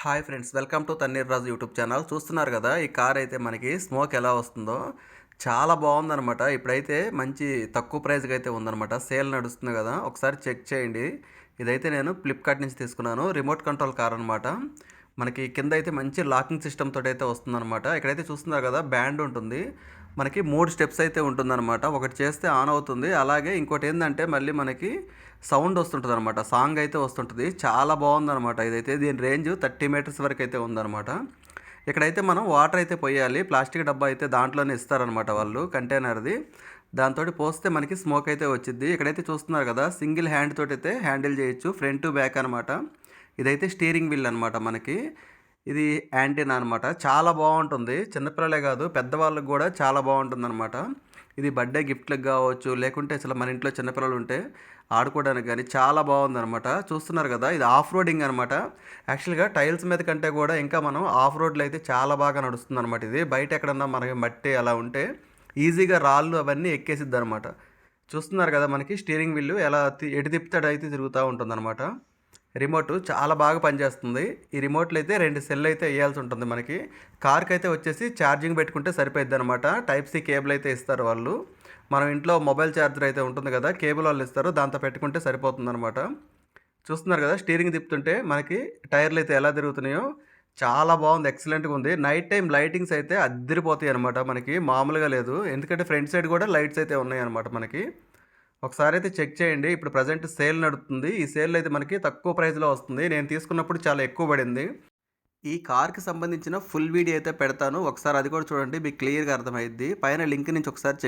Hi friends, welcome to Thanneer Raju YouTube channel. చూస్తున్నారు కదా, ఈ కార్ అయితే మనకి స్మోక్ ఎలా వస్తుందో చాలా బాగుందనమాట. ఇప్పుడైతే మంచి తక్కువ ప్రైస్కి అయితే ఉందనమాట. సేల్ నడుస్తుంది కదా, ఒకసారి చెక్ చేయండి. ఇదైతే నేను ఫ్లిప్కార్ట్ నుంచి తీసుకున్నాను. రిమోట్ కంట్రోల్ కార్ అనమాట. మనకి కింద అయితే మంచి లాకింగ్ సిస్టమ్ తోటి అయితే వస్తుందన్నమాట. ఇక్కడైతే చూస్తున్నారు కదా, బ్యాండ్ ఉంటుంది. మనకి 3 స్టెప్స్ అయితే ఉంటుందన్నమాట. ఒకటి చేస్తే ఆన్ అవుతుంది. అలాగే ఇంకోటి ఏంటంటే మళ్ళీ మనకి సౌండ్ వస్తుంటుంది అనమాట. సాంగ్ అయితే వస్తుంటుంది. చాలా బాగుందన్నమాట. ఇదైతే దీని రేంజ్ 30 మీటర్స్ వరకు అయితే ఉందన్నమాట. ఇక్కడైతే మనం వాటర్ అయితే పోయాలి. ప్లాస్టిక్ డబ్బా అయితే దాంట్లోనే ఇస్తారనమాట వాళ్ళు, కంటైనర్ది. దాంతో పోస్తే మనకి స్మోక్ అయితే వచ్చింది. ఇక్కడైతే చూస్తున్నారు కదా, సింగిల్ హ్యాండ్ తోటి అయితే హ్యాండిల్ చేయొచ్చు, ఫ్రంట్ టు బ్యాక్ అనమాట. ఇదైతే స్టీరింగ్ వీల్ అనమాట. మనకి ఇది యాంటీనా అనమాట. చాలా బాగుంటుంది. చిన్నపిల్లలే కాదు, పెద్దవాళ్ళకి కూడా చాలా బాగుంటుంది అనమాట. ఇది బర్త్డే గిఫ్ట్లకు కావచ్చు, లేకుంటే అసలు మన ఇంట్లో చిన్నపిల్లలు ఉంటే ఆడుకోవడానికి కానీ చాలా బాగుందనమాట. చూస్తున్నారు కదా, ఇది ఆఫ్ రోడింగ్ అనమాట. యాక్చువల్గా టైల్స్ మీద కంటే కూడా ఇంకా మనం ఆఫ్ రోడ్లో అయితే చాలా బాగా నడుస్తుంది అనమాట. ఇది బయట ఎక్కడన్నా మనకి మట్టి అలా ఉంటే ఈజీగా రాళ్ళు అవన్నీ ఎక్కేసిద్ది అనమాట. చూస్తున్నారు కదా, మనకి స్టీరింగ్ వీల్ ఎలా ఎటు తిప్పుతాడు అయితే తిరుగుతూ ఉంటుందన్నమాట. రిమోట్ చాలా బాగా పనిచేస్తుంది. ఈ రిమోట్లో అయితే 2 సెల్ అయితే వేయాల్సి ఉంటుంది మనకి. కార్కి అయితే వచ్చేసి ఛార్జింగ్ పెట్టుకుంటే సరిపోద్ది అనమాట. టైప్ సి కేబుల్ అయితే ఇస్తారు వాళ్ళు. మనం ఇంట్లో మొబైల్ ఛార్జర్ అయితే ఉంటుంది కదా, కేబుల్ వాళ్ళు ఇస్తారు, దాంతో పెట్టుకుంటే సరిపోతుంది అనమాట. చూస్తున్నారు కదా, స్టీరింగ్ తిప్పుతుంటే మనకి టైర్లు అయితే ఎలా తిరుగుతున్నాయో చాలా బాగుంది. ఎక్సలెంట్గా ఉంది. నైట్ టైం లైటింగ్స్ అయితే అద్దరిపోతాయి అనమాట. మనకి మామూలుగా లేదు, ఎందుకంటే ఫ్రంట్ సైడ్ కూడా లైట్స్ అయితే ఉన్నాయి అనమాట మనకి. ఒకసారి అయితే చెక్ చేయండి. ఇప్పుడు ప్రజెంట్ సేల్ నడుస్తుంది. ఈ సేల్ అయితే మనకి తక్కువ ప్రైస్లో వస్తుంది. నేను తీసుకున్నప్పుడు చాలా ఎక్కువ పడింది. ఈ కార్కి సంబంధించిన ఫుల్ వీడియో అయితే పెడతాను. ఒకసారి అది కూడా చూడండి, మీకు క్లియర్గా అర్థమైద్ది. పైన లింక్ నుంచి ఒకసారి చెక్